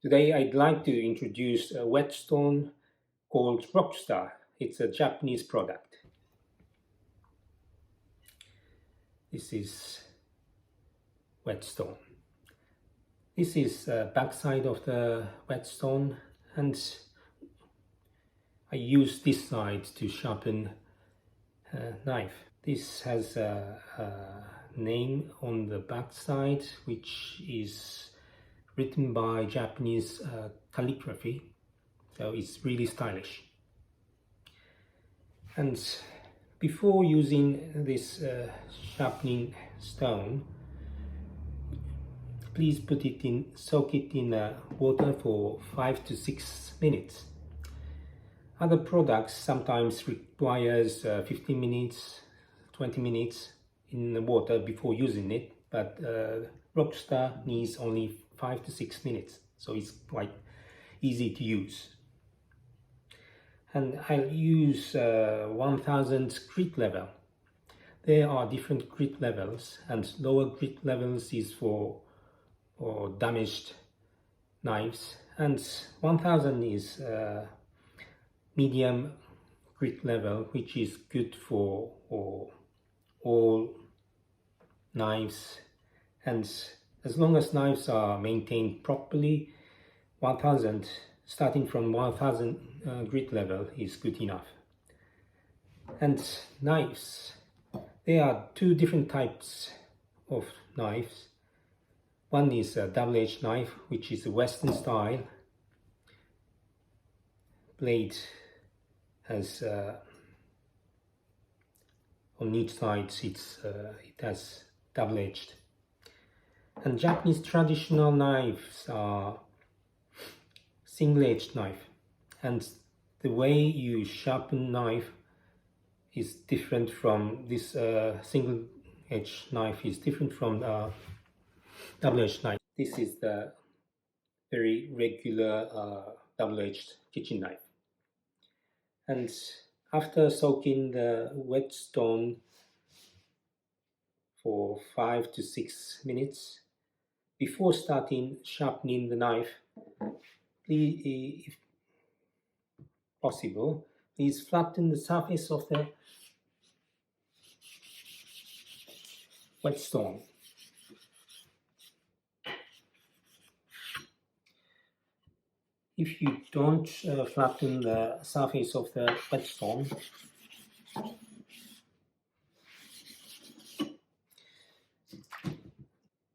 Today I'd like to introduce a whetstone called RockStar. It's a Japanese product. This is whetstone. This is the back side of the whetstone, and I use this side to sharpen a knife. This has a name on the back side which is written by Japanese calligraphy, so it's really stylish. And before using this sharpening stone, please soak it in water for 5 to 6 minutes. Other products sometimes requires 15 minutes, 20 minutes in the water before using it, but RockStar needs only 5 to 6 minutes, so it's quite easy to use. And I'll use 1000 grit level. There are different grit levels, and lower grit levels is for damaged knives, and 1000 is medium grit level, which is good for all knives. And as long as knives are maintained properly, 1000, starting from 1000 grit level is good enough. And knives, there are two different types of knives. One is a double-edged knife, which is a Western style. Blade has on each side it has double-edged. And Japanese traditional knives are single-edged knife, and the way you sharpen knife is different from this single-edged knife is different from double-edged knife. This is the very regular double-edged kitchen knife. And after soaking the whetstone for 5 to 6 minutes, before starting sharpening the knife, please, if possible, please flatten the surface of the whetstone. If you don't flatten the surface of the whetstone,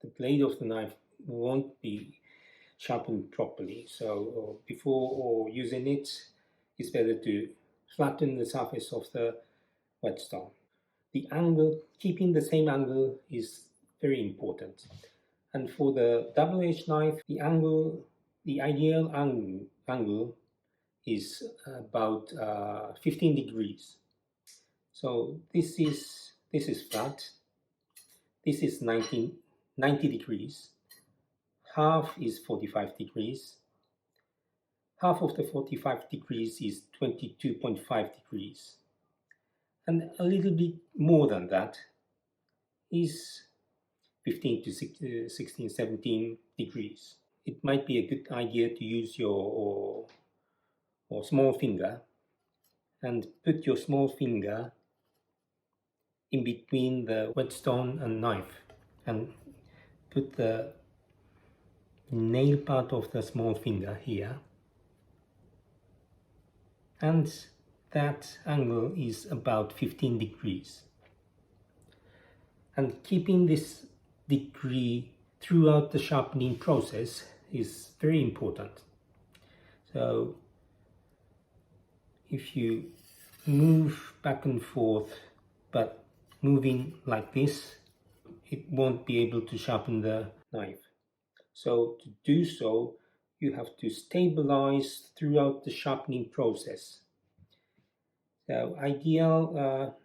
the blade of the knife won't be sharpened properly. So before using it, it's better to flatten the surface of the whetstone. The angle, keeping the same angle is very important. And for the double-edged knife, the ideal angle is about 15 degrees. So this is flat. This is 90 degrees. Half is 45 degrees. Half of the 45 degrees is 22.5 degrees. And a little bit more than that is 15 to 16, 17 degrees. It might be a good idea to use your small finger and put your small finger in between the whetstone and knife, and put the nail part of the small finger here, and that angle is about 15 degrees. And keeping this degree throughout the sharpening process is very important. So if you move back and forth, but moving like this, it won't be able to sharpen the knife. So to do so, you have to stabilize throughout the sharpening process. The ideal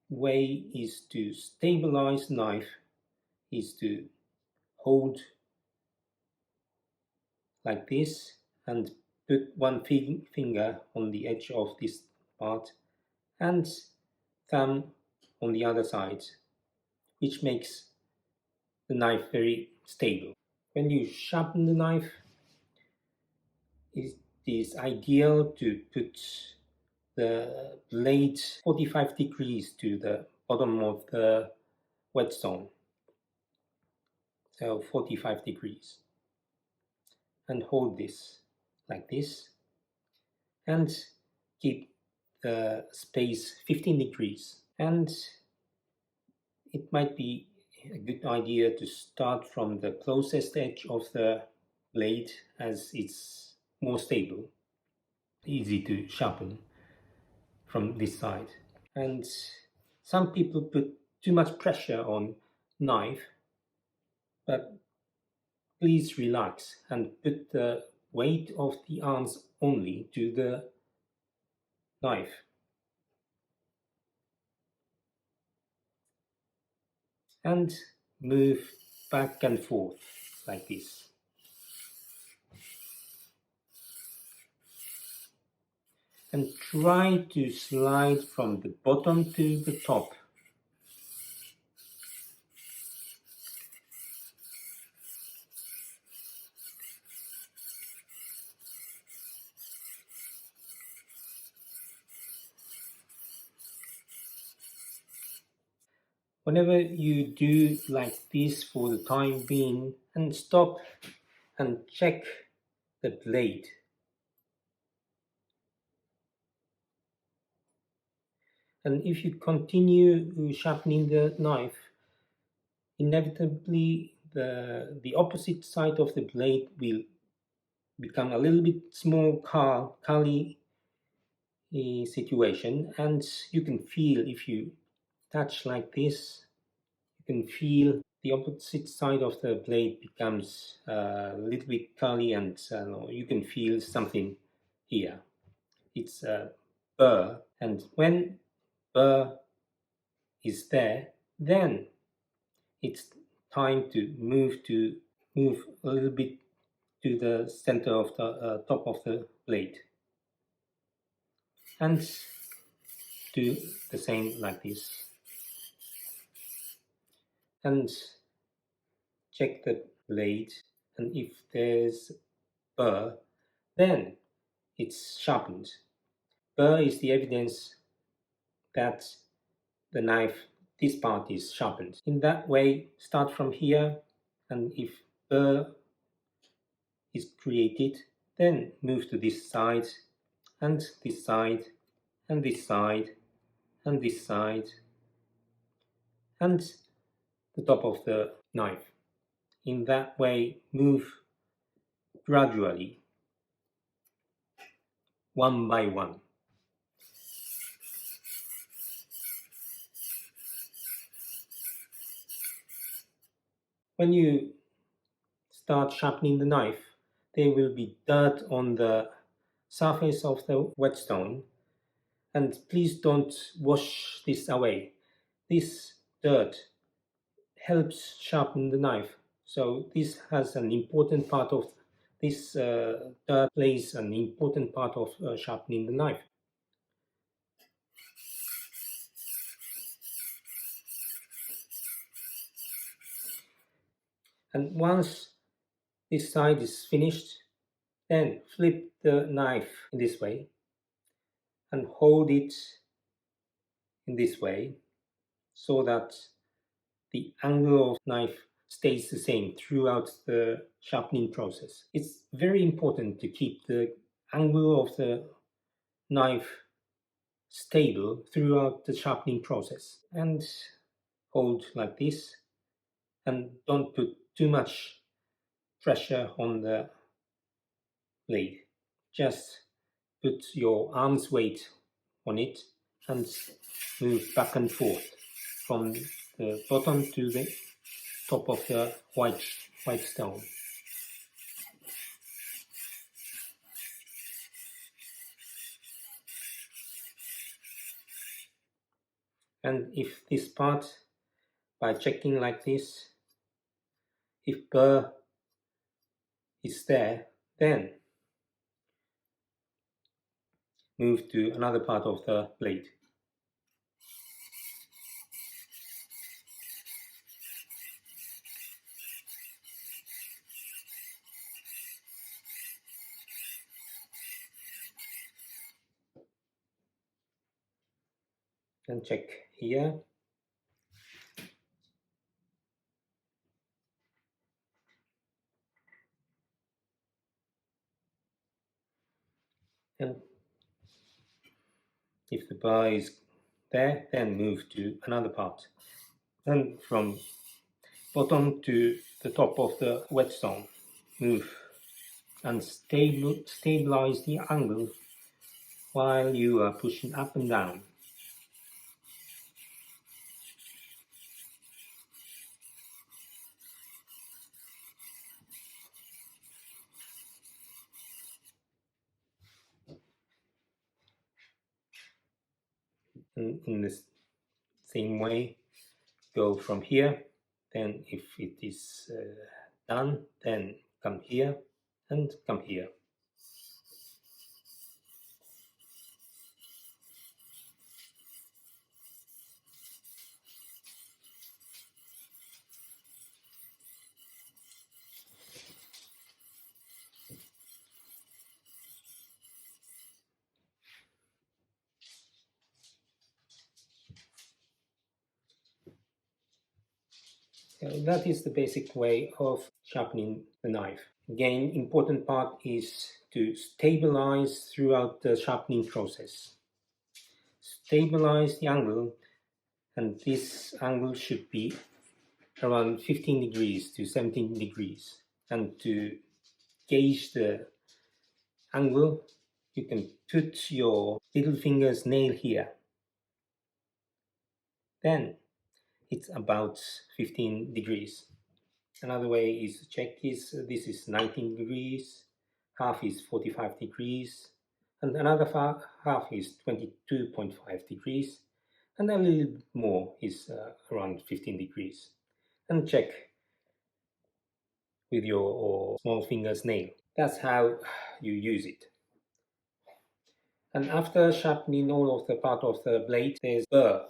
way is to stabilize knife is to hold like this and put one finger on the edge of this part and thumb on the other side, which makes the knife very stable. When you sharpen the knife, it is ideal to put the blade 45 degrees to the bottom of the whetstone. So 45 degrees. And hold this like this. And keep the space 15 degrees. And it might be a good idea to start from the closest edge of the blade, as it's more stable, easy to sharpen from this side. And some people put too much pressure on knife, but please relax and put the weight of the arms only to the knife. And move back and forth like this. And try to slide from the bottom to the top. Whenever you do like this for the time being, and stop and check the blade. And if you continue sharpening the knife, inevitably the opposite side of the blade will become a little bit small curly situation, and you can feel, if you touch like this, you can feel the opposite side of the blade becomes a little bit curly, and you can feel something here. It's a burr, and when burr is there, then it's time to move a little bit to the center of the top of the blade, and do the same like this, and check the blade, and if there's burr, then it's sharpened. Burr is the evidence that the knife, this part, is sharpened. In that way, start from here, and if burr is created, then move to this side, and this side, and this side, and this side, and the top of the knife. In that way, move gradually, one by one. When you start sharpening the knife, there will be dirt on the surface of the whetstone, and please don't wash this away. This dirt helps sharpen the knife, so this has an important part of this dirt plays an important part of sharpening the knife. And once this side is finished, then flip the knife in this way and hold it in this way, so that the angle of knife stays the same throughout the sharpening process. It's very important to keep the angle of the knife stable throughout the sharpening process, and hold like this, and don't put too much pressure on the blade. Just put your arm's weight on it and move back and forth from the bottom to the top of the white stone. And if this part, by checking like this, if burr is there, then move to another part of the blade. and check here. And if the bar is there, then move to another part. And from bottom to the top of the whetstone, move and stabilize the angle while you are pushing up and down. And in the same way, go from here. Then if it is done, then come here and come here. That is the basic way of sharpening the knife. Again, important part is to stabilize throughout the sharpening process. Stabilize the angle, and this angle should be around 15 degrees to 17 degrees. And to gauge the angle, you can put your little finger's nail here. Then it's about 15 degrees. Another way is to check is this is 19 degrees, half is 45 degrees, and another half is 22.5 degrees, and a little bit more is around 15 degrees. And check with your small finger's nail. That's how you use it. And after sharpening all of the part of the blade, there's burr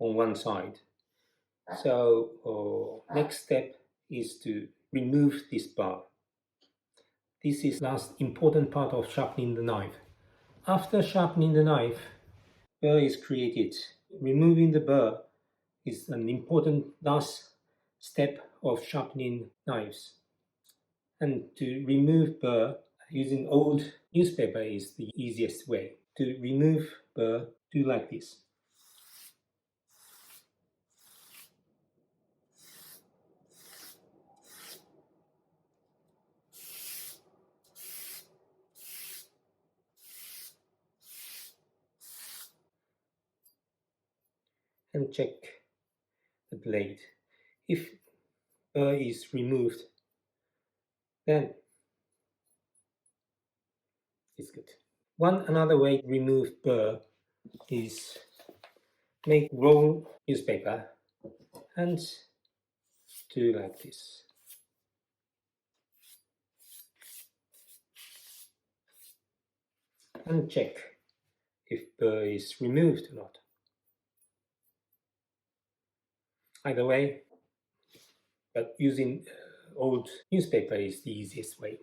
on one side. So next step is to remove this bar. This is last important part of sharpening the knife. After sharpening the knife, burr is created. Removing the burr is an important last step of sharpening knives. And to remove burr using old newspaper is the easiest way. To remove burr, do like this. And check the blade. If burr is removed, then it's good. One another way to remove burr is make roll newspaper and do like this. And check if burr is removed or not. Either way, but using old newspaper is the easiest way.